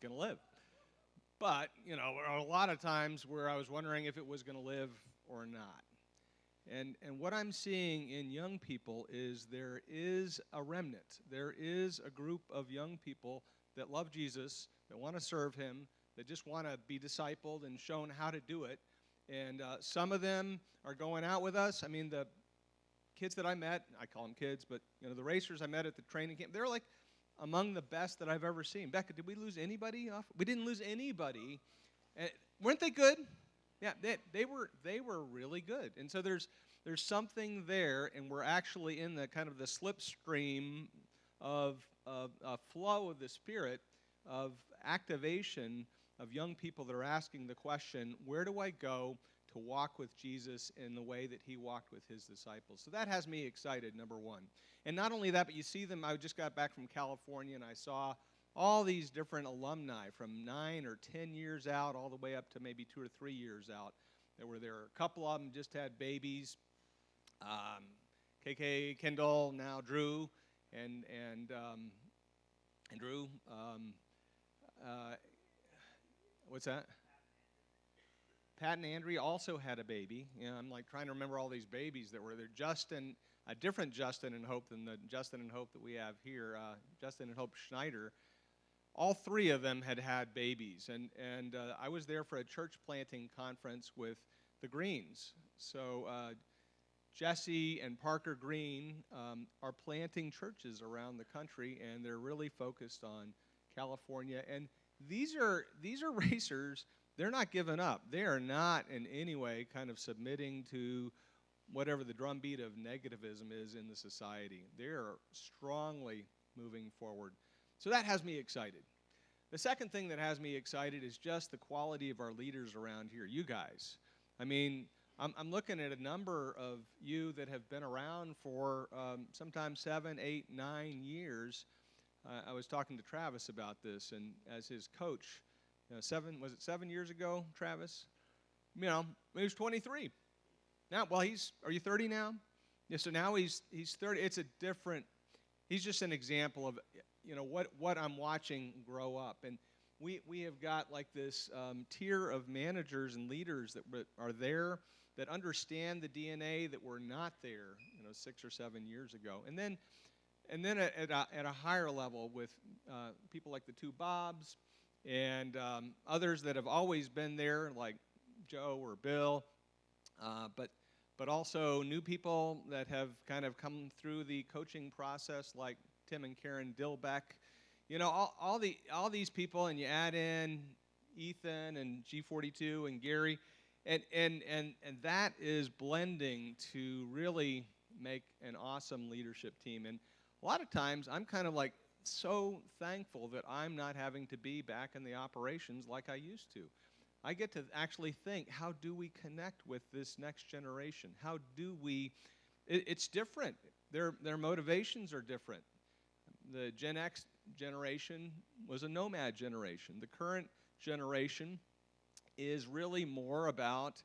going to live. But, you know, there are a lot of times where I was wondering if it was going to live or not. And what I'm seeing in young people is there is a remnant. There is a group of young people that love Jesus, that want to serve him, that just want to be discipled and shown how to do it. And some of them are going out with us. I mean, the kids that I met, I call them kids, but you know, the racers I met at the training camp, they're like among the best that I've ever seen. Becca, did we lose anybody off? We didn't lose anybody. Weren't they good? Yeah, they were really good. And so there's something there, and we're actually in the kind of the slipstream of flow of the Spirit, of activation of young people that are asking the question, where do I go to walk with Jesus in the way that he walked with his disciples? So that has me excited, number one. And not only that, but you see them, I just got back from California, and I saw all these different alumni from 9 or 10 years out all the way up to maybe 2 or 3 years out that were there. A couple of them just had babies. KK, Kendall, now Drew, and Drew. What's that? Pat and Andrea also had a baby. You know, I'm like trying to remember all these babies that were there. Justin, a different Justin and Hope than the Justin and Hope that we have here. Justin and Hope Schneider. All three of them had had babies, and I was there for a church planting conference with the Greens. So Jesse and Parker Green are planting churches around the country, and they're really focused on California. And these are racers. They're not giving up. They are not in any way kind of submitting to whatever the drumbeat of negativism is in the society. They are strongly moving forward. So that has me excited. The second thing that has me excited is just the quality of our leaders around here, you guys. I mean, I'm looking at a number of you that have been around for sometimes 7, 8, 9 years. I was talking to Travis about this, and as his coach, was it 7 years ago, Travis? You know, he was 23. Now, well, are you 30 now? Yeah, so now he's 30. It's a different, he's just an example of, you know, what I'm watching grow up. And we have got like this tier of managers and leaders that are there, that understand the DNA that were not there, you know, 6 or 7 years ago. And then at a higher level with people like the two Bobs and others that have always been there, like Joe or Bill, but also new people that have kind of come through the coaching process, like Tim and Karen Dillbeck. You know, all these people, and you add in Ethan and G42 and Gary, and that is blending to really make an awesome leadership team. And a lot of times I'm kind of like so thankful that I'm not having to be back in the operations like I used to. I get to actually think, how do we connect with this next generation? How do we, it's different. Their motivations are different. The Gen X generation was a nomad generation. The current generation is really more about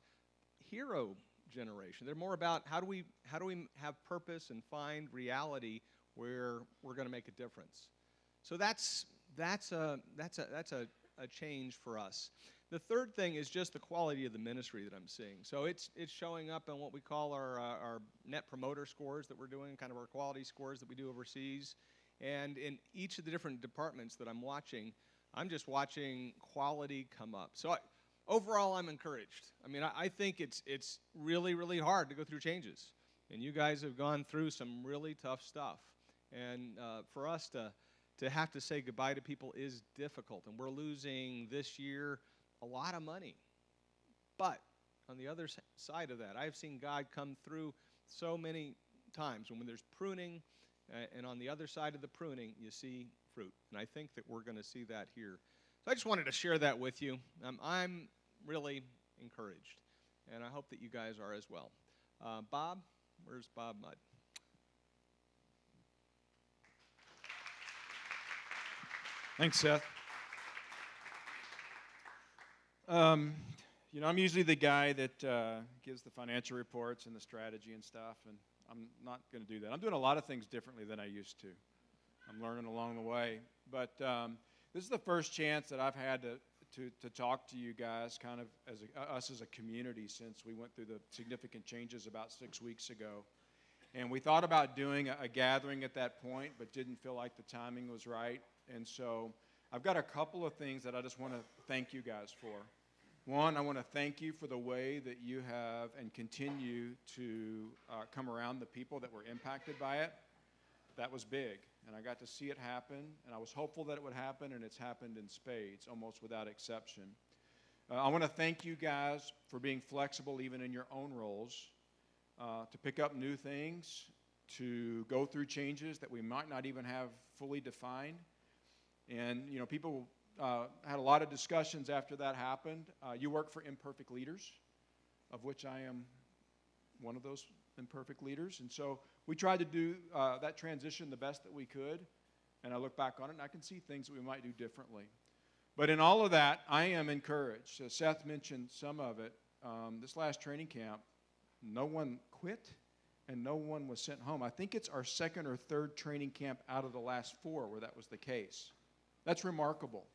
hero generation. They're more about how do we have purpose and find reality where we're going to make a difference. So that's a change for us. The third thing is just the quality of the ministry that I'm seeing. So it's showing up in what we call our net promoter scores that we're doing, kind of our quality scores that we do overseas. And in each of the different departments that I'm watching, I'm just watching quality come up. So overall, I'm encouraged. I mean, I think it's really, really hard to go through changes. And you guys have gone through some really tough stuff. And for us to have to say goodbye to people is difficult. And we're losing this year a lot of money. But on the other side of that, I've seen God come through so many times. And when there's pruning, and on the other side of the pruning, you see fruit. And I think that we're going to see that here. So I just wanted to share that with you. I'm really encouraged. And I hope that you guys are as well. Bob, where's Bob Mudd? Thanks, Seth. You know, I'm usually the guy that gives the financial reports and the strategy and stuff, and I'm not going to do that. I'm doing a lot of things differently than I used to. I'm learning along the way. But This is the first chance that I've had to talk to you guys, kind of as us as a community, since we went through the significant changes about 6 weeks ago. And we thought about doing a gathering at that point, but didn't feel like the timing was right. And so I've got a couple of things that I just want to thank you guys for. One, I want to thank you for the way that you have and continue to come around the people that were impacted by it. That was big, and I got to see it happen, and I was hopeful that it would happen, and it's happened in spades, almost without exception. I want to thank you guys for being flexible even in your own roles, to pick up new things, to go through changes that we might not even have fully defined. And, you know, people had a lot of discussions after that happened. You work for imperfect leaders, of which I am one of those imperfect leaders. And so we tried to do that transition the best that we could. And I look back on it, and I can see things that we might do differently. But in all of that, I am encouraged. Seth mentioned some of it. This last training camp, no one quit, and no one was sent home. I think it's our second or third training camp out of the last 4 where that was the case. That's remarkable.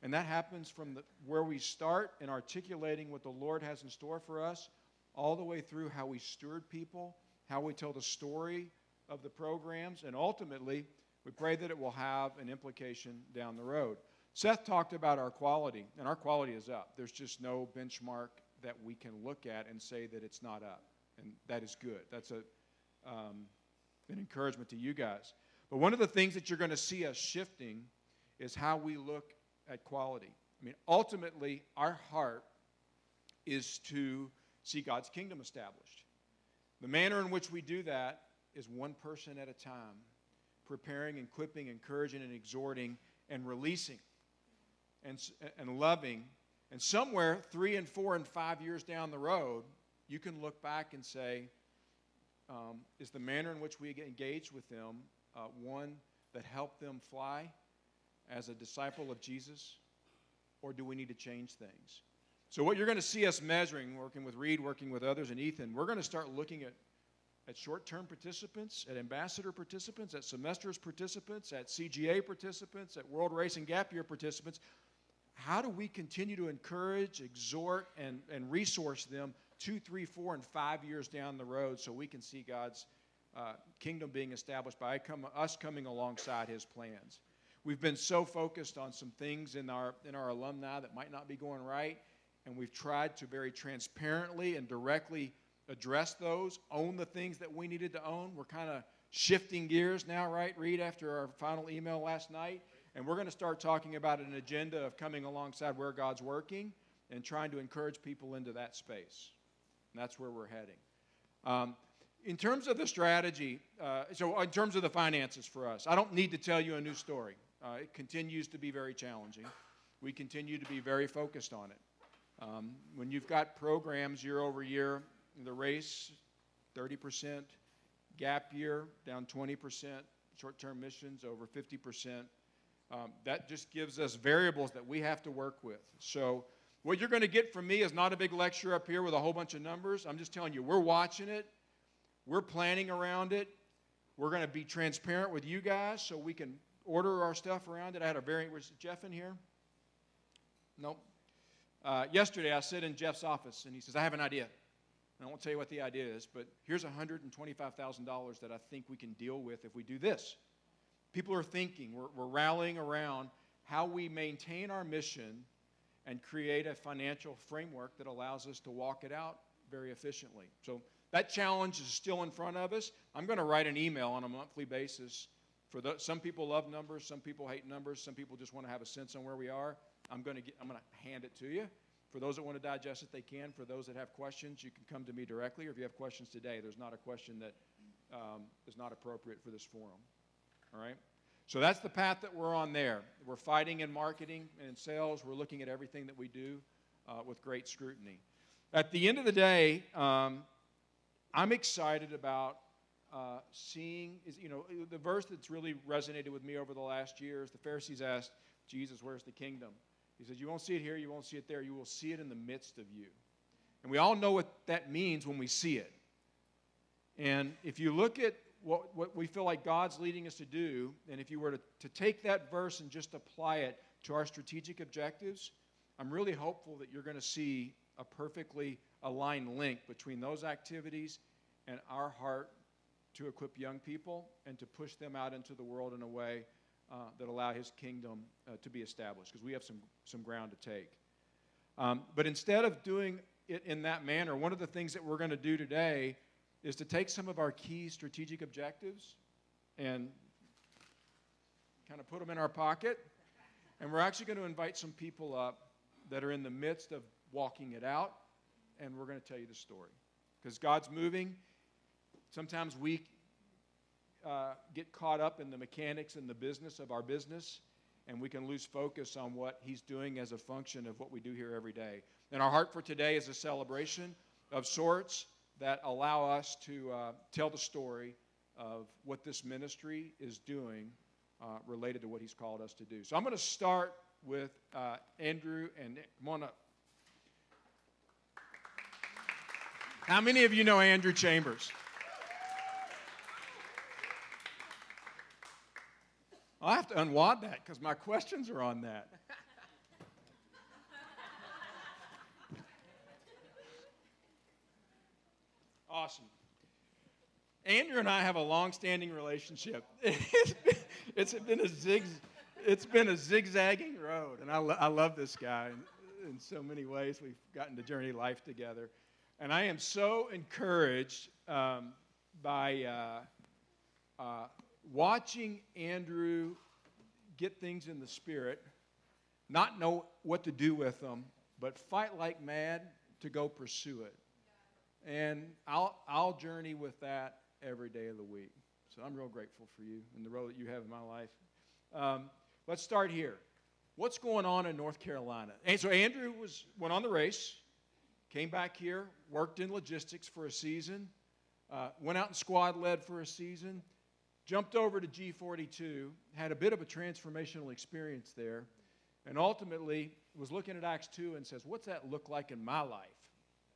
And that happens from where we start in articulating what the Lord has in store for us, all the way through how we steward people, how we tell the story of the programs, and ultimately, we pray that it will have an implication down the road. Seth talked about our quality, and our quality is up. There's just no benchmark that we can look at and say that it's not up, and that is good. That's an encouragement to you guys. But one of the things that you're going to see us shifting is how we look at quality. I mean, ultimately, our heart is to see God's kingdom established. The manner in which we do that is one person at a time, preparing, equipping, encouraging, and exhorting, and releasing, and loving. And somewhere 3 and 4 and 5 years down the road, you can look back and say, is the manner in which we engage with them one that helped them fly as a disciple of Jesus, or do we need to change things? So what you're going to see us measuring, working with Reed, working with others, and Ethan, we're going to start looking at short-term participants, at ambassador participants, at semesters participants, at CGA participants, at World Race and Gap Year participants. How do we continue to encourage, exhort, and resource them 2, 3, 4, and 5 years down the road so we can see God's kingdom being established by us coming alongside His plans? We've been so focused on some things in our alumni that might not be going right, and we've tried to very transparently and directly address those, own the things that we needed to own. We're kind of shifting gears now, right, Reed, after our final email last night, and we're going to start talking about an agenda of coming alongside where God's working and trying to encourage people into that space. And that's where we're heading. In terms of the strategy, so in terms of the finances for us, I don't need to tell you a new story. It continues to be very challenging. We continue to be very focused on it. When you've got programs year over year, the race, 30%, gap year, down 20%, short-term missions, over 50%, that just gives us variables that we have to work with. So what you're going to get from me is not a big lecture up here with a whole bunch of numbers. I'm just telling you, we're watching it. We're planning around it. We're going to be transparent with you guys so we can order our stuff around it. I had a variant. Was Jeff in here? Nope. Yesterday, I sit in Jeff's office, and he says, I have an idea. And I won't tell you what the idea is, but here's $125,000 that I think we can deal with if we do this. People are thinking. We're rallying around how we maintain our mission and create a financial framework that allows us to walk it out very efficiently. So that challenge is still in front of us. I'm going to write an email on a monthly basis. Some people love numbers, some people hate numbers, some people just want to have a sense on where we are. I'm going to hand it to you. For those that want to digest it, they can. For those that have questions, you can come to me directly, or if you have questions today, there's not a question that is not appropriate for this forum. All right? So that's the path that we're on there. We're fighting in marketing and in sales. We're looking at everything that we do with great scrutiny. At the end of the day, I'm excited about seeing, the verse that's really resonated with me over the last year is the Pharisees asked Jesus, where's the kingdom? He says, you won't see it here, you won't see it there, you will see it in the midst of you. And we all know what that means when we see it. And if you look at what we feel like God's leading us to do, and if you were to take that verse and just apply it to our strategic objectives, I'm really hopeful that you're going to see a perfectly aligned link between those activities and our heart to equip young people and to push them out into the world in a way that allow His kingdom to be established, because we have some ground to take. But instead of doing it in that manner, one of the things that we're going to do today is to take some of our key strategic objectives and kind of put them in our pocket, and we're actually going to invite some people up that are in the midst of walking it out, and we're going to tell you the story. Because God's moving. Sometimes we get caught up in the mechanics and the business of our business, and we can lose focus on what He's doing as a function of what we do here every day. And our heart for today is a celebration of sorts that allow us to tell the story of what this ministry is doing related to what He's called us to do. So I'm going to start with Andrew and Nick. Come on up. How many of you know Andrew Chambers? I have to unwad that because my questions are on that. Awesome. Andrew and I have a long-standing relationship. It's been a zigzagging road, and I love this guy in so many ways. We've gotten to journey life together, and I am so encouraged by watching Andrew get things in the Spirit, not know what to do with them, but fight like mad to go pursue it. And I'll journey with that every day of the week. So I'm real grateful for you and the role that you have in my life. Let's start here. What's going on in North Carolina? And so Andrew went on the race, came back here, worked in logistics for a season, went out and squad led for a season, jumped over to G42, had a bit of a transformational experience there, and ultimately was looking at Acts 2 and says, what's that look like in my life?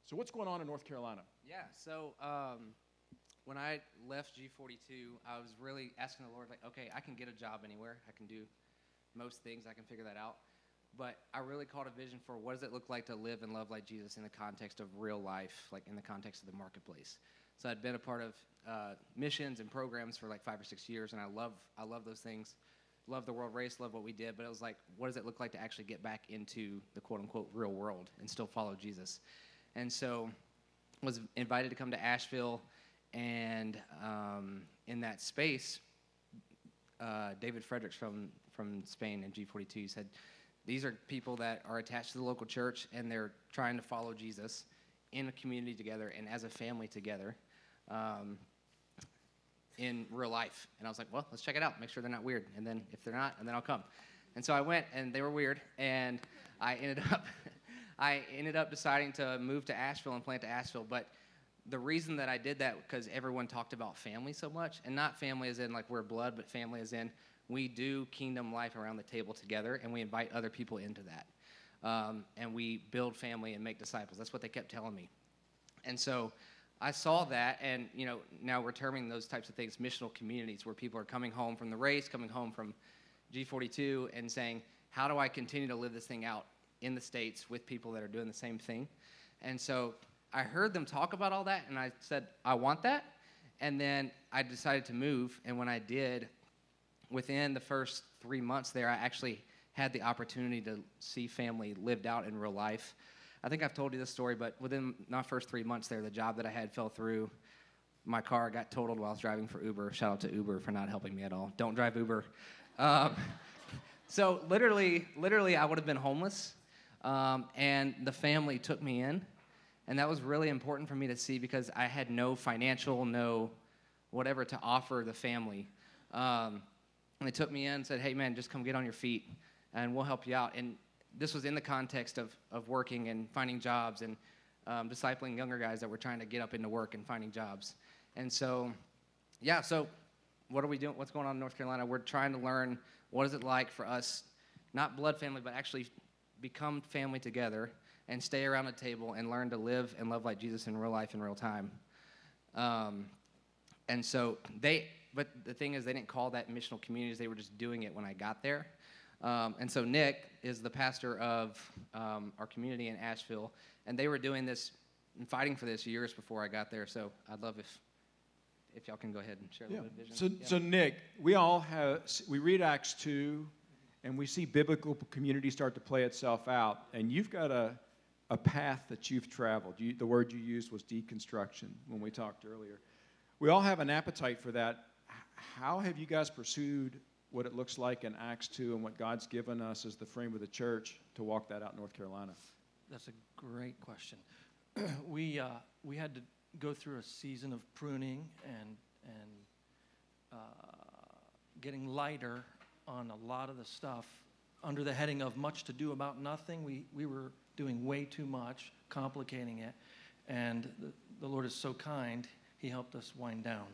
So what's going on in North Carolina? Yeah, so when I left G42, I was really asking the Lord, like, okay, I can get a job anywhere. I can do most things. I can figure that out. But I really caught a vision for what does it look like to live and love like Jesus in the context of real life, like in the context of the marketplace. So I'd been a part of missions and programs for like 5 or 6 years, and I love those things. Love the world race, love what we did, but it was like, what does it look like to actually get back into the quote-unquote real world and still follow Jesus? And so was invited to come to Asheville, and in that space, David Fredericks from Spain in G42 said, these are people that are attached to the local church, and they're trying to follow Jesus in a community together and as a family together in real life. And I was like, well, let's check it out, make sure they're not weird, and then if they're not, and then I'll come. And so I went, and they were weird, and I ended up deciding to move to Asheville and plant to Asheville. But the reason that I did that, because everyone talked about family so much, and not family as in like we're blood, but family as in we do kingdom life around the table together, and we invite other people into that. And we build family and make disciples. That's what they kept telling me. And so I saw that, and now we're terming those types of things missional communities, where people are coming home from the race, coming home from G42, and saying, how do I continue to live this thing out in the States with people that are doing the same thing? And so I heard them talk about all that, and I said, I want that. And then I decided to move, and when I did, within the first 3 months there, I actually had the opportunity to see family lived out in real life. I think I've told you this story, but within my first 3 months there, the job that I had fell through. My car got totaled while I was driving for Uber. Shout out to Uber for not helping me at all. Don't drive Uber. So literally, I would have been homeless, and the family took me in, and that was really important for me to see because I had no financial, no whatever to offer the family. And they took me in and said, hey, man, just come get on your feet, and we'll help you out. And this was in the context of working and finding jobs and discipling younger guys that were trying to get up into work and finding jobs. And so, yeah, so what are we doing? What's going on in North Carolina? We're trying to learn what is it like for us, not blood family, but actually become family together and stay around a table and learn to live and love like Jesus in real life in real time. But the thing is, they didn't call that missional communities. They were just doing it when I got there. And so Nick is the pastor of our community in Asheville, and they were doing this and fighting for this years before I got there. So I'd love if y'all can go ahead and share a little bit of vision. So Nick, we read Acts 2, and we see biblical community start to play itself out, and you've got a path that you've traveled. The word you used was deconstruction when we talked earlier. We all have an appetite for that. How have you guys pursued what it looks like in Acts 2 and what God's given us as the frame of the church to walk that out in North Carolina? That's a great question. We had to go through a season of pruning and getting lighter on a lot of the stuff under the heading of much to do about nothing. We were doing way too much, complicating it, and the Lord is so kind, he helped us wind down.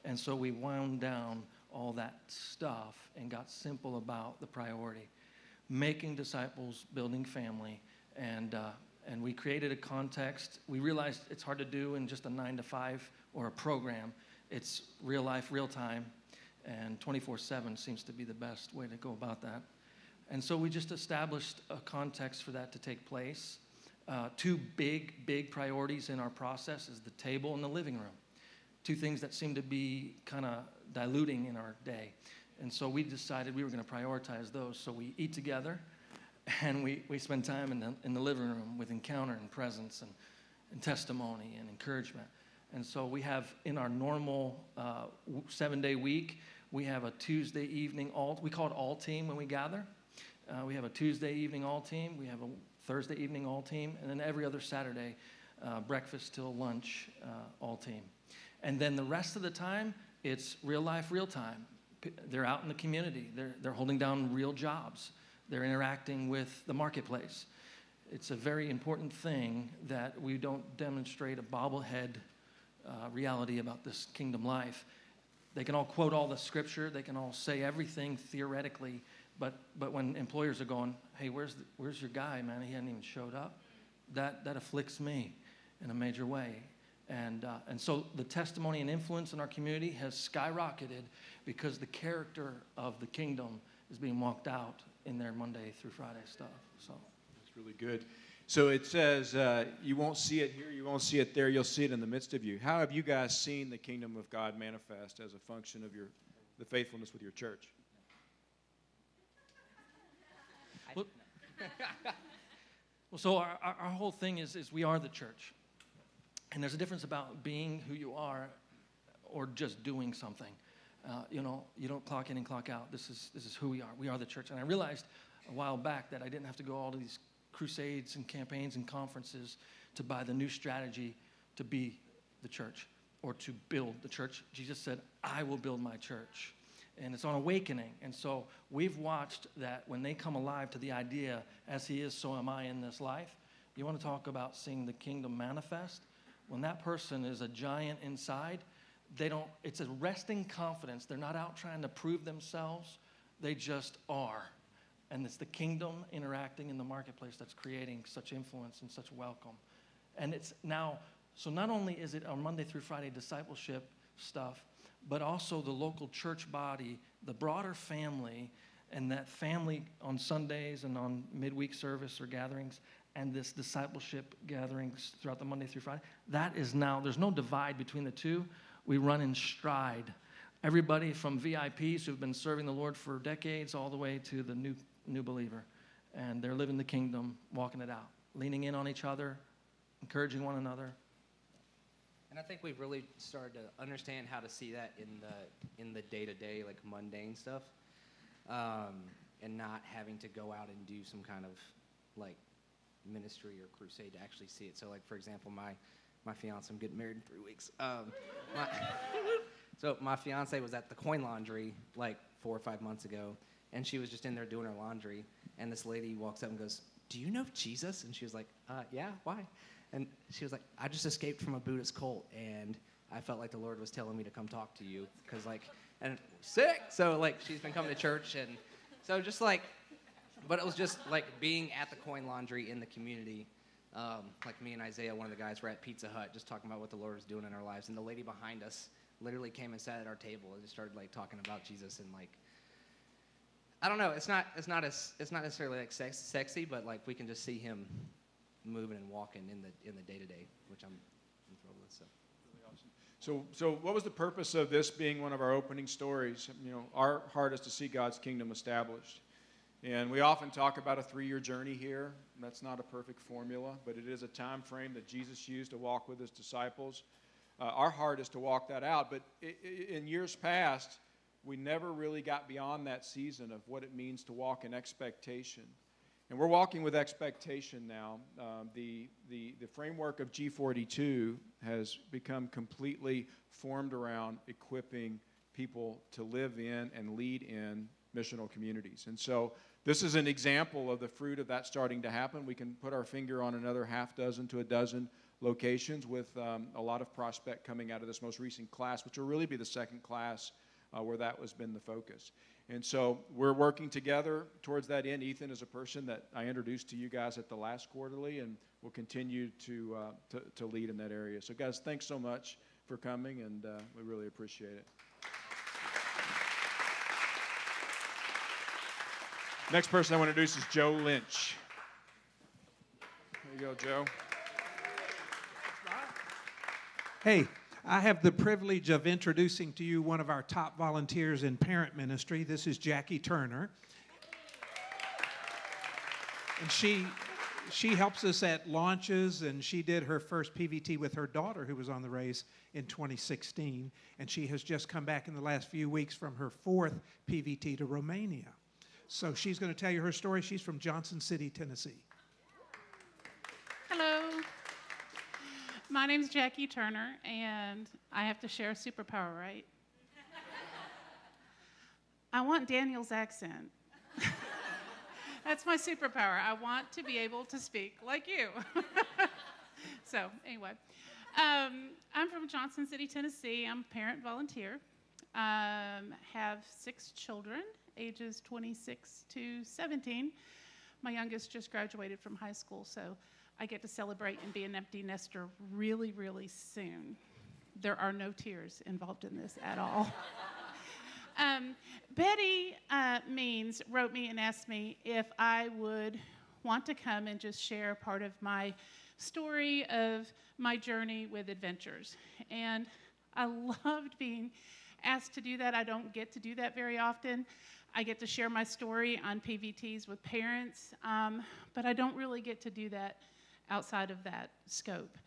And so we wound down all that stuff and got simple about the priority. Making disciples, building family, and we created a context. We realized it's hard to do in just a 9-to-5 or a program. It's real life, real time, and 24/7 seems to be the best way to go about that. And so we just established a context for that to take place. Two big priorities in our process is the table and the living room. Two things that seem to be kind of diluting in our day. And so we decided we were going to prioritize those. So we eat together, and we spend time in the living room with encounter and presence and testimony and encouragement. And so we have, in our normal 7-day week, we have a Tuesday evening we call it all team when we gather. We have a Tuesday evening all team. We have a Thursday evening all team. And then every other Saturday, breakfast till lunch, all team. And then the rest of the time, it's real life, real time. They're out in the community. They're holding down real jobs. They're interacting with the marketplace. It's a very important thing that we don't demonstrate a bobblehead reality about this kingdom life. They can all quote all the scripture. They can all say everything theoretically. But when employers are going, hey, where's your guy, man? He hadn't even showed up. That afflicts me in a major way. And so the testimony and influence in our community has skyrocketed because the character of the kingdom is being walked out in their Monday through Friday stuff. So that's really good. So it says, you won't see it here, you won't see it there, you'll see it in the midst of you. How have you guys seen the kingdom of God manifest as a function of the faithfulness with your church? Well, so our whole thing is we are the church. And there's a difference about being who you are or just doing something. You don't clock in and clock out. This is who we are. We are the church. And I realized a while back that I didn't have to go all to these crusades and campaigns and conferences to buy the new strategy to be the church or to build the church. Jesus said, I will build my church. And it's on awakening. And so we've watched that when they come alive to the idea, as he is, so am I in this life. You want to talk about seeing the kingdom manifest? When that person is a giant inside, it's a resting confidence. They're not out trying to prove themselves. They just are. And it's the kingdom interacting in the marketplace that's creating such influence and such welcome. And it's now, so not only is it our Monday through Friday discipleship stuff, but also the local church body, the broader family, and that family on Sundays and on midweek service or gatherings, and this discipleship gatherings throughout the Monday through Friday, that is now, there's no divide between the two. We run in stride. Everybody from VIPs who've been serving the Lord for decades all the way to the new believer. And they're living the kingdom, walking it out, leaning in on each other, encouraging one another. And I think we've really started to understand how to see that in the day-to-day, like mundane stuff, and not having to go out and do some kind of like ministry or crusade to actually see it. So like, for example, my fiance, I'm getting married in 3 weeks. So my fiance was at the coin laundry like 4 or 5 months ago, and she was just in there doing her laundry, and this lady walks up and goes, do you know Jesus? And she was like, yeah, why? And she was like, I just escaped from a Buddhist cult, and I felt like the Lord was telling me to come talk to you, because like, and sick. So like, she's been coming to church, and so just like, but it was just like being at the coin laundry in the community. Like me and Isaiah, one of the guys, were at Pizza Hut just talking about what the Lord was doing in our lives, and the lady behind us literally came and sat at our table and just started like talking about Jesus, and like, I don't know. It's not necessarily like sexy, but like we can just see him moving and walking in the day to day, which I'm thrilled with. So what was the purpose of this being one of our opening stories? You know, our heart is to see God's kingdom established. And we often talk about a 3-year journey here. That's not a perfect formula, but it is a time frame that Jesus used to walk with his disciples. Our heart is to walk that out. But in years past, we never really got beyond that season of what it means to walk in expectation. And we're walking with expectation now. The framework of G42 has become completely formed around equipping people to live in and lead in missional communities. And so this is an example of the fruit of that starting to happen. We can put our finger on another half dozen to a dozen locations with a lot of prospect coming out of this most recent class, which will really be the second class where that has been the focus. And so we're working together towards that end. Ethan is a person that I introduced to you guys at the last quarterly, and will continue to lead in that area. So guys, thanks so much for coming, and we really appreciate it. Next person I want to introduce is Joe Lynch. There you go, Joe. Hey, I have the privilege of introducing to you one of our top volunteers in parent ministry. This is Jackie Turner. And she helps us at launches, and she did her first PVT with her daughter, who was on the race in 2016. And she has just come back in the last few weeks from her 4th PVT to Romania. So she's going to tell you her story. She's from Johnson City, Tennessee. Hello. My name's Jackie Turner, and I have to share a superpower, right? I want Daniel's accent. That's my superpower. I want to be able to speak like you. So, anyway, I'm from Johnson City, Tennessee. I'm a parent volunteer. Have 6 children, ages 26 to 17. My youngest just graduated from high school, so I get to celebrate and be an empty nester really, really soon. There are no tears involved in this at all. Betty wrote me and asked me if I would want to come and just share part of my story of my journey with Adventures. And I loved being asked to do that. I don't get to do that very often. I get to share my story on PVTs with parents, but I don't really get to do that outside of that scope.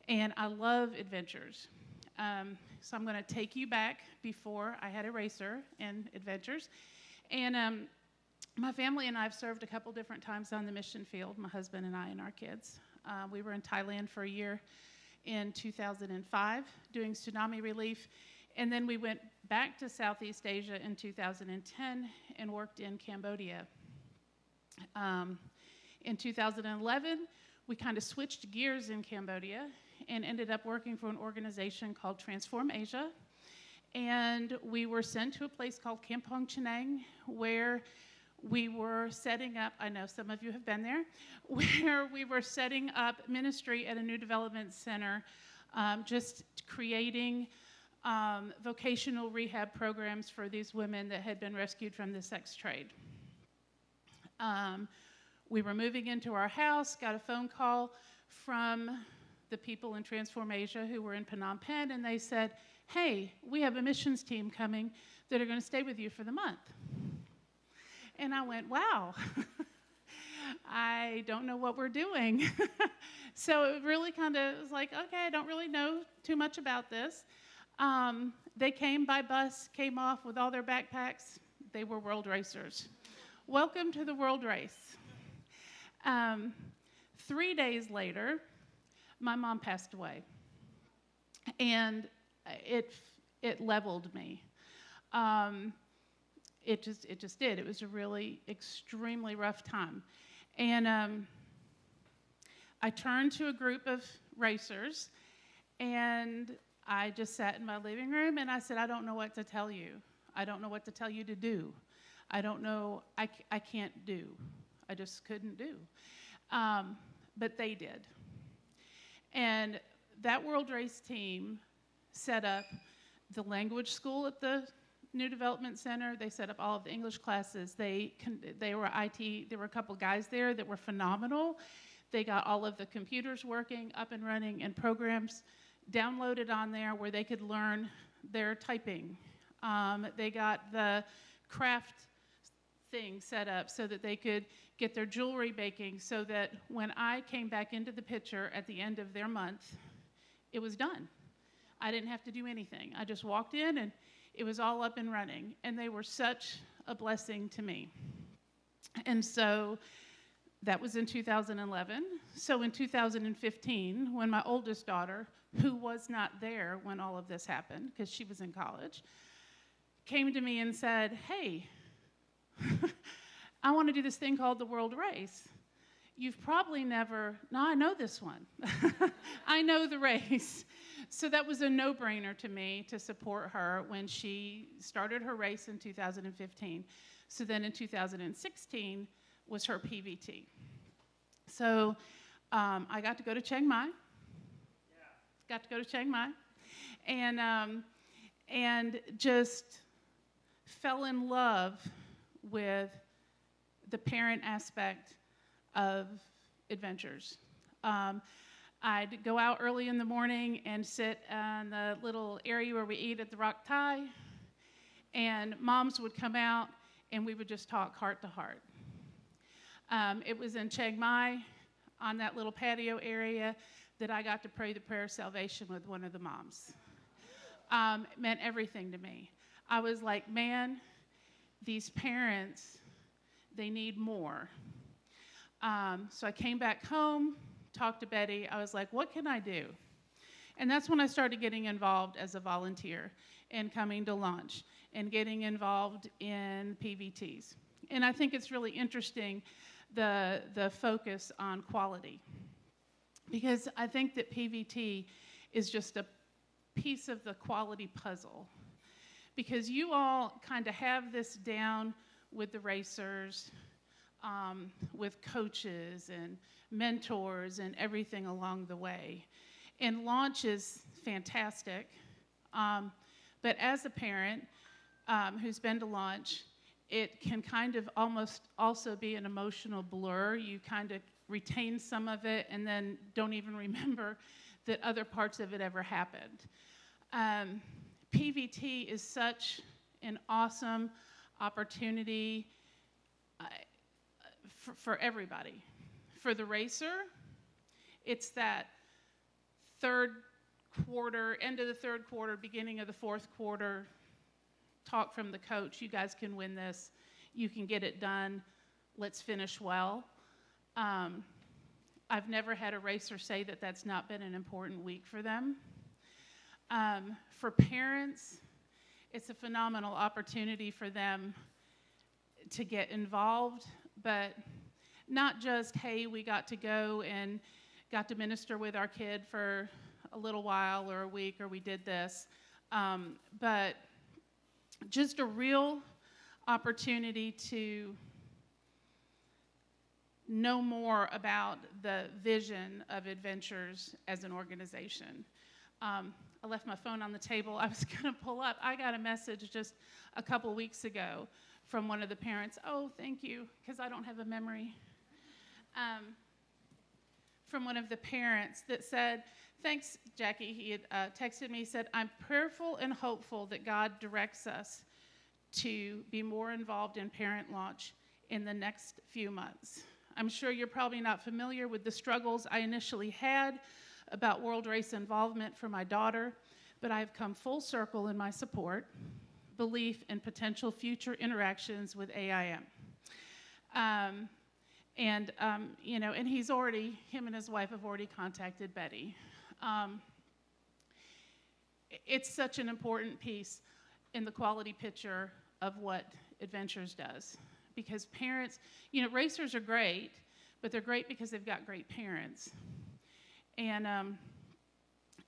And I love Adventures. So I'm going to take you back before I had a racer in Adventures. And my family and I have served a couple different times on the mission field, my husband and I and our kids. We were in Thailand for a year in 2005 doing tsunami relief. And then we went back to Southeast Asia in 2010 and worked in Cambodia. In 2011, we kind of switched gears in Cambodia and ended up working for an organization called Transform Asia. And we were sent to a place called Kampong Chhnang, where we were setting up, I know some of you have been there, where we were setting up ministry at a new development center, just creating vocational rehab programs for these women that had been rescued from the sex trade. We were moving into our house, got a phone call from the people in Transform Asia who were in Phnom Penh, and they said, hey, we have a missions team coming that are going to stay with you for the month. And I went, wow, I don't know what we're doing. So it really kind of was like, okay, I don't really know too much about this. They came by bus, came off with all their backpacks. They were world racers. Welcome to the world race. 3 days later, my mom passed away, and it leveled me. It just did. It was a really extremely rough time, and I turned to a group of racers, and I just sat in my living room, and I said, I don't know what to tell you. I don't know what to tell you to do. I don't know. I can't do. I just couldn't do. But they did. And that World Race team set up the language school at the New Development Center. They set up all of the English classes. They were IT. There were a couple guys there that were phenomenal. They got all of the computers working, up and running, and programs downloaded on there where they could learn their typing. They got the craft thing set up so that they could get their jewelry baking, so that when I came back into the picture at the end of their month, it was done. I didn't have to do anything. I just walked in and it was all up and running, and they were such a blessing to me. And so that was in 2011. So in 2015, when my oldest daughter, who was not there when all of this happened because she was in college, came to me and said, hey, I want to do this thing called the World Race. You've probably never, no, I know this one. I know the race. So that was a no-brainer to me to support her when she started her race in 2015. So then in 2016 was her PVT. So I got to go to Chiang Mai. Got to go to Chiang Mai. And just fell in love with the parent aspect of adventures. I'd go out early in the morning and sit in the little area where we eat at the Rock Thai, and moms would come out and we would just talk heart to heart. It was in Chiang Mai on that little patio area that I got to pray the prayer of salvation with one of the moms. It meant everything to me. I was like, man, these parents, they need more. So I came back home, talked to Betty. I was like, what can I do? And that's when I started getting involved as a volunteer and coming to launch and getting involved in PVTs. And I think it's really interesting, the focus on quality. Because I think that PVT is just a piece of the quality puzzle. Because you all kind of have this down with the racers, with coaches and mentors and everything along the way. And launch is fantastic. But as a parent who's been to launch, it can kind of almost also be an emotional blur. You kind of retain some of it and then don't even remember that other parts of it ever happened. PVT is such an awesome opportunity for everybody. For the racer, it's that third quarter, end of the third quarter, beginning of the fourth quarter, talk from the coach, you guys can win this, you can get it done, let's finish well. I've never had a racer say that that's not been an important week for them. For parents, it's a phenomenal opportunity for them to get involved, but not just, hey, we got to go and got to minister with our kid for a little while or a week, or we did this, but just a real opportunity to know more about the vision of Adventures as an organization. I left my phone on the table. I was going to pull up. I got a message just a couple weeks ago from one of the parents. Oh, thank you, because I don't have a memory. From one of the parents that said, thanks, Jackie. He had texted me, he said, I'm prayerful and hopeful that God directs us to be more involved in parent launch in the next few months. I'm sure you're probably not familiar with the struggles I initially had about World Race involvement for my daughter, but I've come full circle in my support, belief, and potential future interactions with AIM. And he's already, him and his wife have already contacted Betty. It's such an important piece in the quality picture of what Adventures does. Because parents, racers are great, but they're great because they've got great parents. And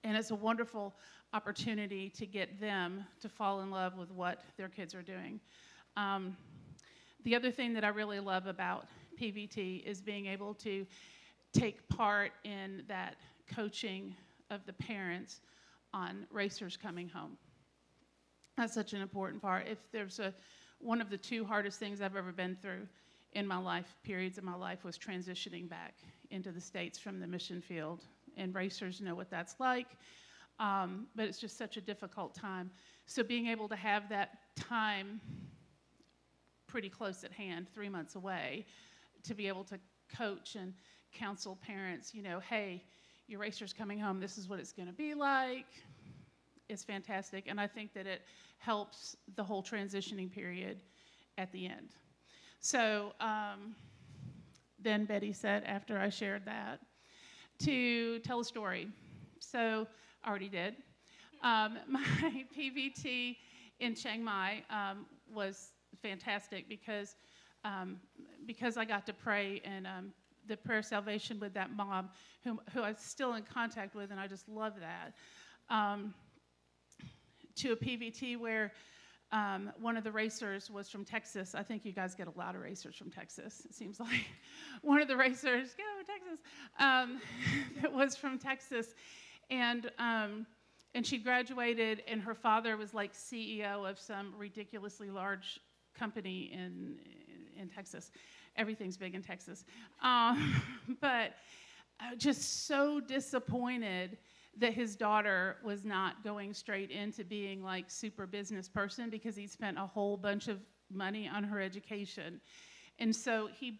it's a wonderful opportunity to get them to fall in love with what their kids are doing. The other thing that I really love about PVT is being able to take part in that coaching of the parents on racers coming home. That's such an important part. If there's one of the two hardest things I've ever been through in my life, periods of my life, was transitioning back into the States from the mission field. And racers know what that's like, but it's just such a difficult time. So being able to have that time pretty close at hand, 3 months away, to be able to coach and counsel parents, hey, your racer's coming home, this is what it's going to be like, is fantastic. And I think that it helps the whole transitioning period at the end. So then Betty said, after I shared that, to tell a story. So I already did. My PVT in Chiang Mai was fantastic because I got to pray and the prayer of salvation with that mom who I'm still in contact with, and I just love that. To a PVT where one of the racers was from Texas. I think you guys get a lot of racers from Texas. It seems like one of the racers, go Texas, that was from Texas. And she graduated, and her father was like CEO of some ridiculously large company in Texas. Everything's big in Texas. But just so disappointed that his daughter was not going straight into being like super business person because he spent a whole bunch of money on her education. And so he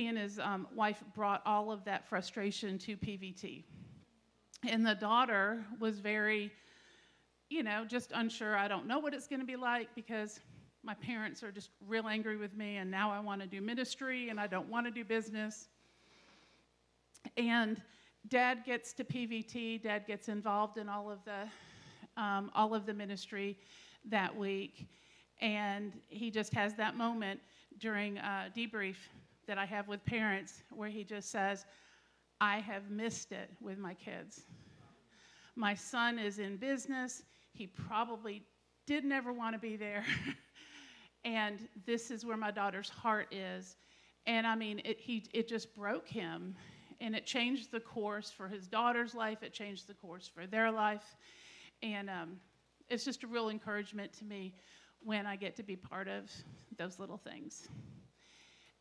and his wife brought all of that frustration to PVT. And the daughter was very, just unsure. I don't know what it's going to be like because my parents are just real angry with me, and now I want to do ministry and I don't want to do business. And Dad gets to PVT. Dad gets involved in all of the ministry that week, and he just has that moment during a debrief that I have with parents where he just says, "I have missed it with my kids. My son is in business. He probably didn't ever want to be there, and this is where my daughter's heart is." And I mean, it just broke him. And it changed the course for his daughter's life. It changed the course for their life. And it's just a real encouragement to me when I get to be part of those little things.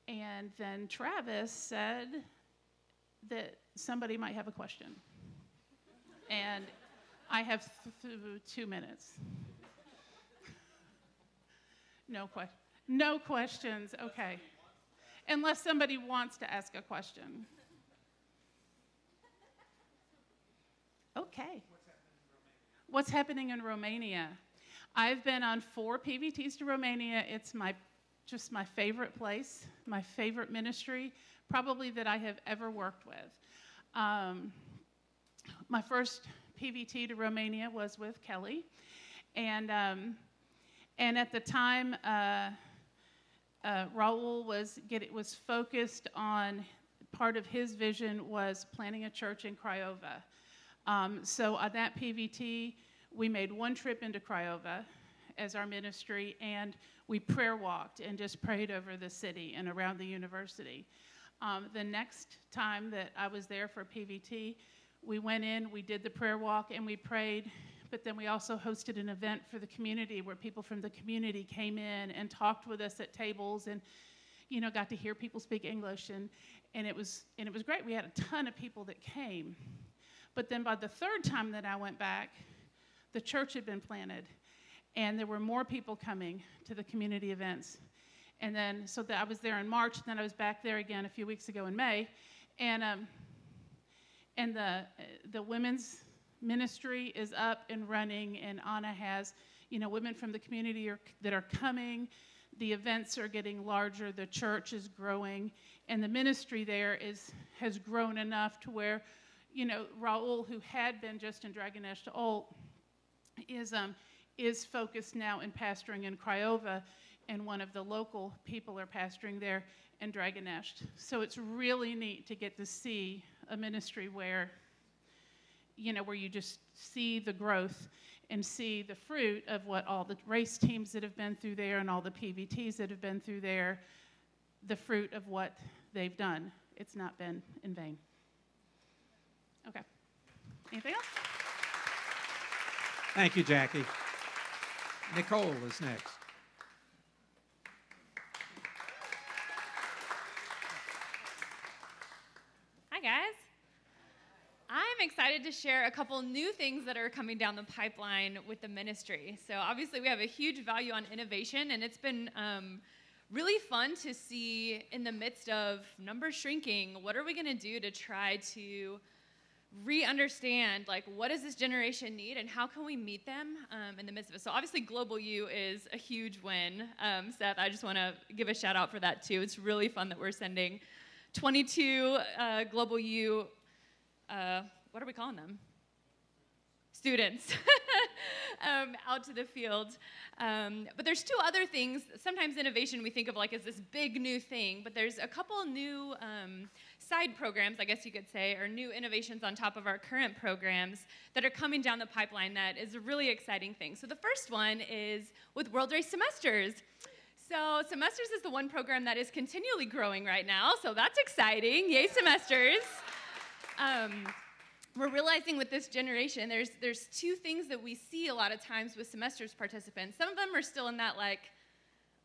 And then Travis said that somebody might have a question. And I have 2 minutes. No questions, okay. Unless somebody wants to ask a question. Okay. What's happening in Romania? I've been on 4 PVTs to Romania. It's just my favorite place, my favorite ministry, probably that I have ever worked with. My first PVT to Romania was with Kelly, and at the time, Raul was focused on, part of his vision was planting a church in Craiova. So on that PVT, we made one trip into Craiova as our ministry, and we prayer walked and just prayed over the city and around the university. The next time that I was there for PVT, we went in, we did the prayer walk, and we prayed, but then we also hosted an event for the community where people from the community came in and talked with us at tables and, got to hear people speak English, and it was great. We had a ton of people that came. But then by the third time that I went back, the church had been planted, and there were more people coming to the community events. And then, so that I was there in March, and then I was back there again a few weeks ago in May. And the women's ministry is up and running, and Anna has, women from the community that are coming. The events are getting larger, the church is growing, and the ministry there has grown enough to where Raul, who had been just in Dragonesh to Olt, is focused now in pastoring in Craiova, and one of the local people are pastoring there in Dragonesh. So it's really neat to get to see a ministry where you just see the growth and see the fruit of what all the race teams that have been through there and all the PVTs that have been through there, the fruit of what they've done. It's not been in vain. Okay. Anything else? Thank you, Jackie. Nicole is next. Hi, guys. I'm excited to share a couple new things that are coming down the pipeline with the ministry. So obviously we have a huge value on innovation, and it's been really fun to see in the midst of numbers shrinking, what are we going to do to try to re-understand, like, what does this generation need and how can we meet them in the midst of it? So obviously Global U is a huge win. Seth, I just want to give a shout out for that too. It's really fun that we're sending 22 Global U, what are we calling them? Students out to the field. But there's two other things. Sometimes innovation we think of like as this big new thing, but there's a couple new side programs, I guess you could say, or new innovations on top of our current programs that are coming down the pipeline that is a really exciting thing. So the first one is with World Race Semesters. So Semesters is the one program that is continually growing right now, so that's exciting. Yay, Semesters. We're realizing with this generation, there's two things that we see a lot of times with Semesters participants. Some of them are still in that like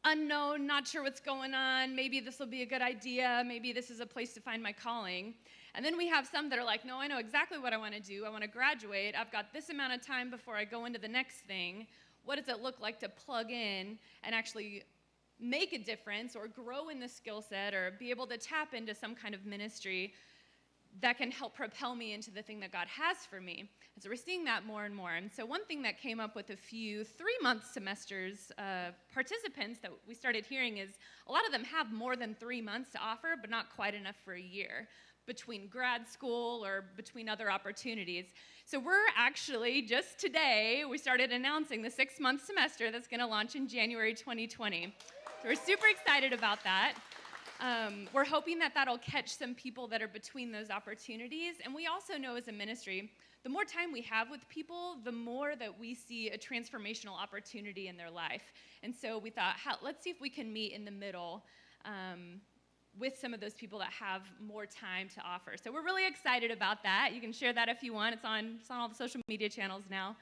unknown, not sure what's going on, maybe this will be a good idea, maybe this is a place to find my calling. And then we have some that are like, no, I know exactly what I want to do. I want to graduate. I've got this amount of time before I go into the next thing. What does it look like to plug in and actually make a difference or grow in the skill set or be able to tap into some kind of ministry that can help propel me into the thing that God has for me? And so we're seeing that more and more. And so one thing that came up with a few 3-month semesters participants that we started hearing is a lot of them have more than 3 months to offer, but not quite enough for a year between grad school or between other opportunities. So we're actually, just today, we started announcing the 6-month semester that's going to launch in January 2020. So we're super excited about that. We're hoping that that'll catch some people that are between those opportunities. And we also know as a ministry, the more time we have with people, the more that we see a transformational opportunity in their life. And so we thought, let's see if we can meet in the middle with some of those people that have more time to offer. So we're really excited about that. You can share that if you want. It's on all the social media channels now.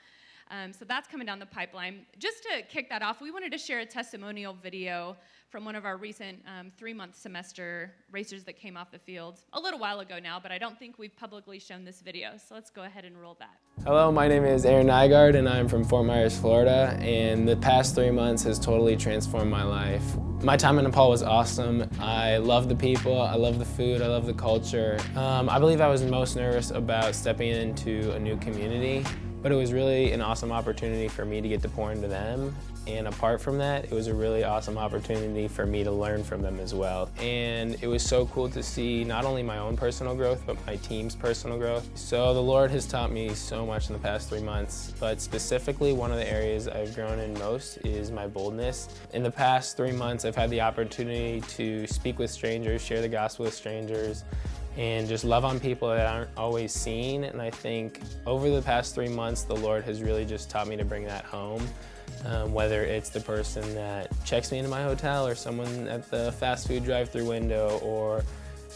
So that's coming down the pipeline. Just to kick that off, we wanted to share a testimonial video from one of our recent 3-month semester racers that came off the field a little while ago now, but I don't think we've publicly shown this video. So let's go ahead and roll that. Hello, my name is Aaron Nygaard and I'm from Fort Myers, Florida, and the past 3 months has totally transformed my life. My time in Nepal was awesome. I love the people, I love the food, I love the culture. I believe I was most nervous about stepping into a new community, but it was really an awesome opportunity for me to get to pour into them. And apart from that, it was a really awesome opportunity for me to learn from them as well. And it was so cool to see not only my own personal growth, but my team's personal growth. So the Lord has taught me so much in the past 3 months, but specifically one of the areas I've grown in most is my boldness. In the past 3 months, I've had the opportunity to speak with strangers, share the gospel with strangers, and just love on people that aren't always seen. And I think over the past 3 months, the Lord has really just taught me to bring that home. Whether it's the person that checks me into my hotel or someone at the fast food drive-through window or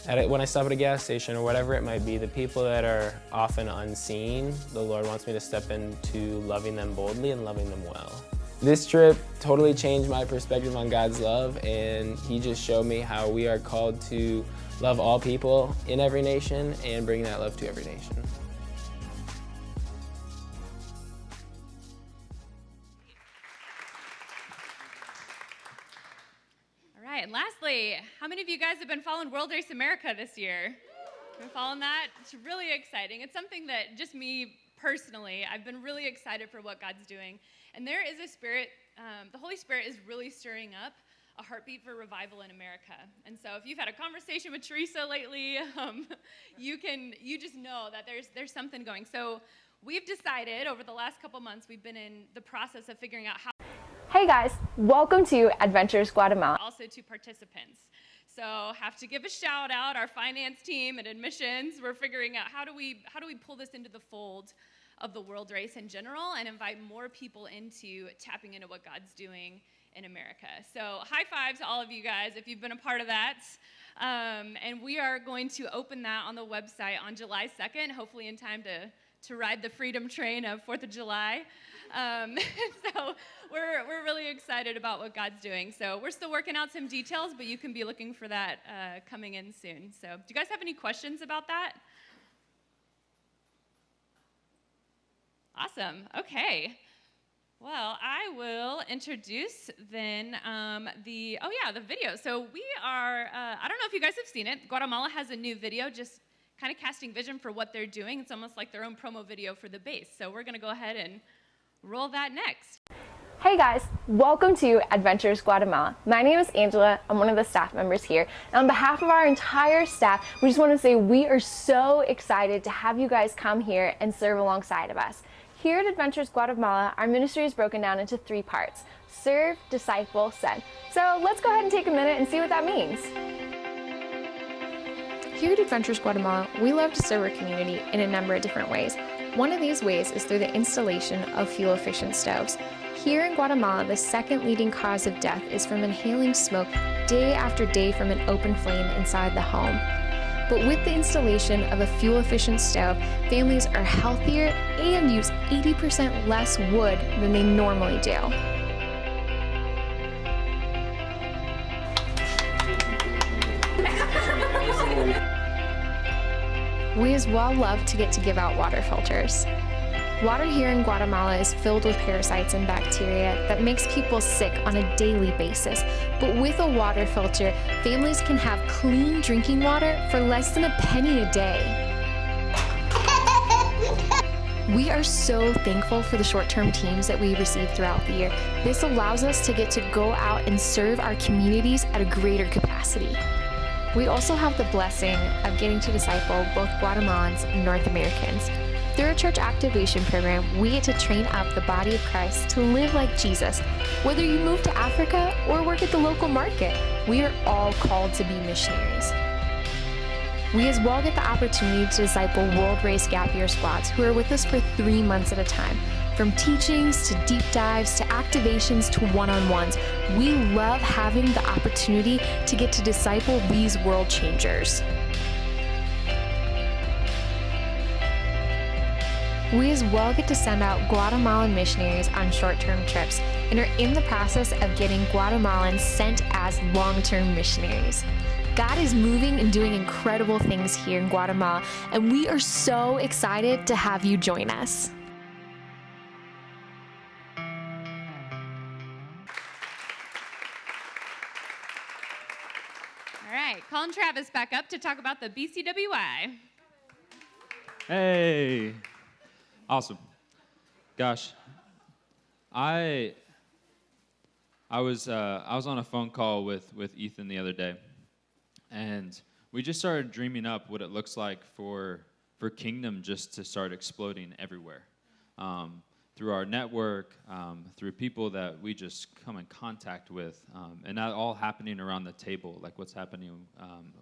when I stop at a gas station or whatever it might be, the people that are often unseen, the Lord wants me to step into loving them boldly and loving them well. This trip totally changed my perspective on God's love, and He just showed me how we are called to love all people in every nation and bring that love to every nation. All right, and lastly, how many of you guys have been following World Race America this year? Been following that? It's really exciting. It's something that just me personally, I've been really excited for what God's doing. And there is a spirit, the Holy Spirit is really stirring up a heartbeat for revival in America. And so if you've had a conversation with Teresa lately, you just know that there's something going. So we've decided over the last couple months, we've been in the process of figuring out how. Hey guys, welcome to Adventures Guatemala. Also to participants. So have to give a shout out, our finance team and admissions. We're figuring out how do we pull this into the fold of the World Race in general and invite more people into tapping into what God's doing in America. So high five to all of you guys if you've been a part of that. And we are going to open that on the website on July 2nd, hopefully in time to to ride the freedom train of 4th of July. So we're really excited about what God's doing. So we're still working out some details, but you can be looking for that coming in soon. So do you guys have any questions about that? Awesome. Okay. Well, I will introduce then the video. So we are, I don't know if you guys have seen it. Guatemala has a new video just kind of casting vision for what they're doing. It's almost like their own promo video for the base. So we're going to go ahead and roll that next. Hey guys, welcome to Adventures Guatemala. My name is Angela. I'm one of the staff members here. And on behalf of our entire staff, we just want to say we are so excited to have you guys come here and serve alongside of us. Here at Adventures Guatemala, our ministry is broken down into 3 parts: serve, disciple, send. So let's go ahead and take a minute and see what that means. Here at Adventures Guatemala, we love to serve our community in a number of different ways. One of these ways is through the installation of fuel-efficient stoves. Here in Guatemala, the second leading cause of death is from inhaling smoke day after day from an open flame inside the home. But with the installation of a fuel-efficient stove, families are healthier and use 80% less wood than they normally do. We as well love to get to give out water filters. Water here in Guatemala is filled with parasites and bacteria that makes people sick on a daily basis. But with a water filter, families can have clean drinking water for less than a penny a day. We are so thankful for the short-term teams that we receive throughout the year. This allows us to get to go out and serve our communities at a greater capacity. We also have the blessing of getting to disciple both Guatemalans and North Americans. Through our church activation program, we get to train up the body of Christ to live like Jesus. Whether you move to Africa or work at the local market, we are all called to be missionaries. We as well get the opportunity to disciple World Race Gap Year squads who are with us for 3 months at a time. From teachings to deep dives to activations to one-on-ones, we love having the opportunity to get to disciple these world changers. We as well get to send out Guatemalan missionaries on short-term trips and are in the process of getting Guatemalans sent as long-term missionaries. God is moving and doing incredible things here in Guatemala, and we are so excited to have you join us. All right, calling Travis back up to talk about the BCWI. Hey, awesome. Gosh, I was on a phone call with Ethan the other day, and we just started dreaming up what it looks like for Kingdom just to start exploding everywhere, through our network, through people that we just come in contact with, and that all happening around the table, like what's happening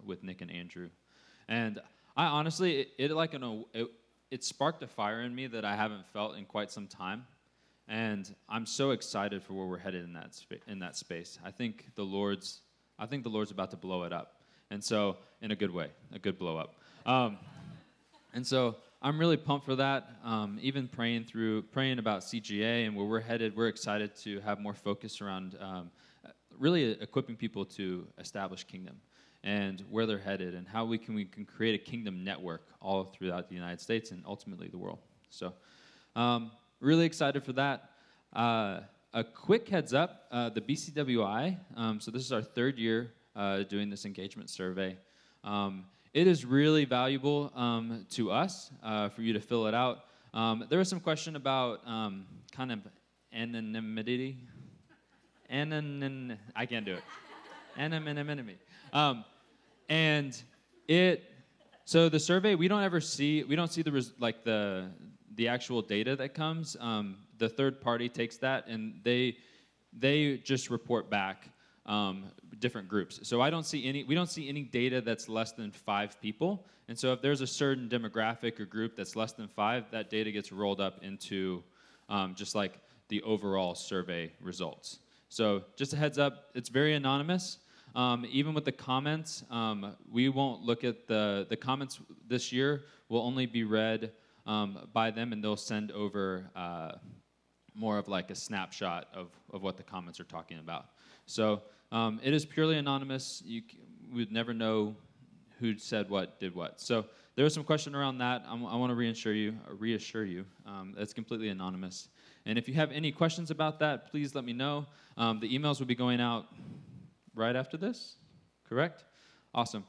with Nick and Andrew. And I honestly, it sparked a fire in me that I haven't felt in quite some time, and I'm so excited for where we're headed in that space. I think the Lord's about to blow it up, and so in a good way, a good blow up. And so I'm really pumped for that. Even praying about CGA and where we're headed, we're excited to have more focus around really equipping people to establish Kingdom and where they're headed and how we can create a Kingdom network all throughout the United States and ultimately the world. So really excited for that. A quick heads up, the BCWI, so this is our 3rd year doing this engagement survey. It is really valuable to us for you to fill it out. There was some question about kind of anonymity. I can't do it. Anonymity. So the survey, we don't see the actual data that comes. The third party takes that and they just report back different groups. So we don't see any data that's less than 5 people. And so if there's a certain demographic or group that's less than 5, that data gets rolled up into just like the overall survey results. So just a heads up, it's very anonymous. Even with the comments, we won't look at the comments this year will only be read by them, and they'll send over more of like a snapshot of what the comments are talking about. So it is purely anonymous. We would never know who said what, did what. So there was some question around that. I want to reassure you that's completely anonymous. And if you have any questions about that, please let me know. The emails will be going out right after this, correct? Awesome.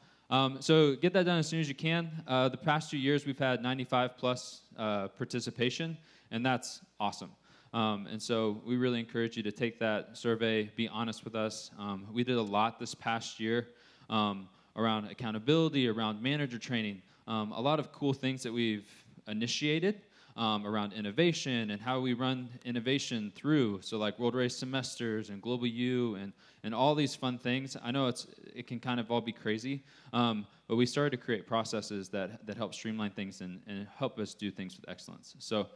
So get that done as soon as you can. The past 2 years, we've had 95 plus participation, and that's awesome. And so we really encourage you to take that survey, be honest with us. We did a lot this past year around accountability, around manager training, a lot of cool things that we've initiated around innovation and how we run innovation through. So like World Race semesters and Global U and all these fun things. I know it can kind of all be crazy, but we started to create processes that help streamline things and help us do things with excellence. So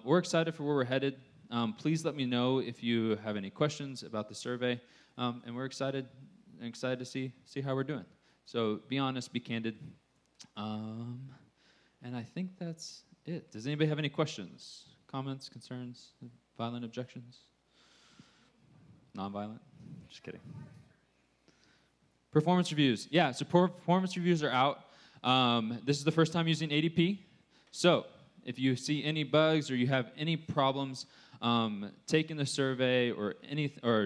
we're excited for where we're headed. Please let me know if you have any questions about the survey, and we're excited to see how we're doing. So be honest, be candid, and I think that's it. Does anybody have any questions, comments, concerns, violent objections? Non-violent? Just kidding. Performance reviews. Yeah, so performance reviews are out. This is the first time using ADP. So if you see any bugs or you have any problems taking the survey or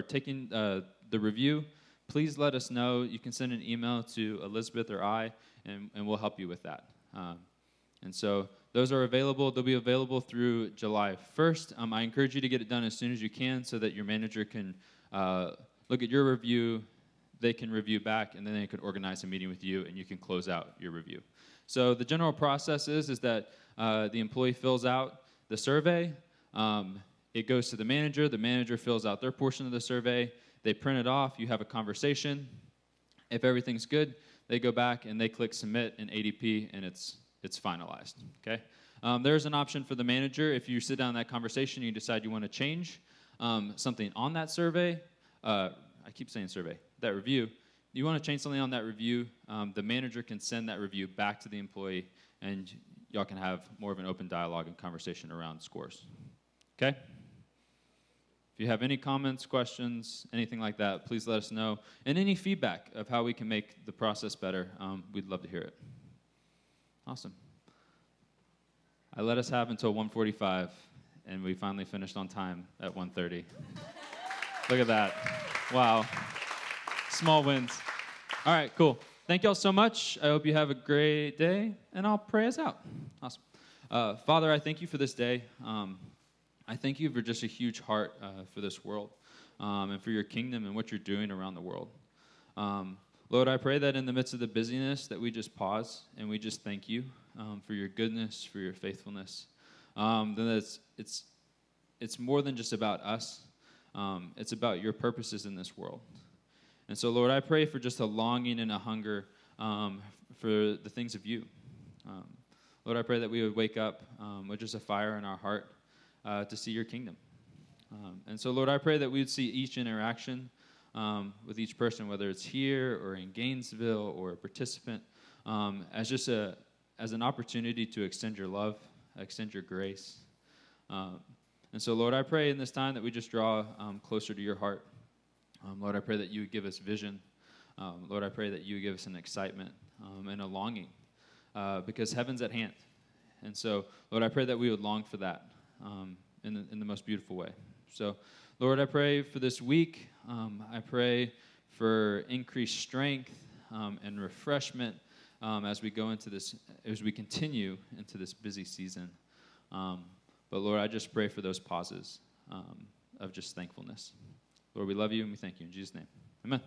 taking the review, please let us know. You can send an email to Elizabeth or I, and we'll help you with that. And so those are available. They'll be available through July 1st. I encourage you to get it done as soon as you can so that your manager can look at your review, they can review back, and then they can organize a meeting with you, and you can close out your review. So the general process is that the employee fills out the survey. It goes to the manager fills out their portion of the survey, they print it off, you have a conversation. If everything's good, they go back and they click submit in ADP, and it's finalized, okay? There's an option for the manager. If you sit down in that conversation, you decide you want to change something on that survey, I keep saying survey, that review, you want to change something on that review, the manager can send that review back to the employee, and y'all can have more of an open dialogue and conversation around scores, okay? If you have any comments, questions, anything like that, please let us know. And any feedback of how we can make the process better, we'd love to hear it. Awesome. I let us have until 1:45, and we finally finished on time at 1:30. Look at that. Wow. Small wins. All right, cool. Thank y'all so much. I hope you have a great day, and I'll pray us out. Awesome. Father, I thank you for this day. I thank you for just a huge heart for this world and for your kingdom and what you're doing around the world. Lord, I pray that in the midst of the busyness that we just pause and we just thank you for your goodness, for your faithfulness. Then it's more than just about us. It's about your purposes in this world. And so, Lord, I pray for just a longing and a hunger for the things of you. Lord, I pray that we would wake up with just a fire in our heart to see your kingdom. And so, Lord, I pray that we would see each interaction with each person, whether it's here or in Gainesville or a participant, as an opportunity to extend your love, extend your grace. And so, Lord, I pray in this time that we just draw closer to your heart. Lord, I pray that you would give us vision. Lord, I pray that you would give us an excitement and a longing because heaven's at hand. And so, Lord, I pray that we would long for that in the most beautiful way. So, Lord, I pray for this week. I pray for increased strength and refreshment as we go into this, as we continue into this busy season. But Lord, I just pray for those pauses of just thankfulness. Lord, we love you and we thank you in Jesus' name. Amen.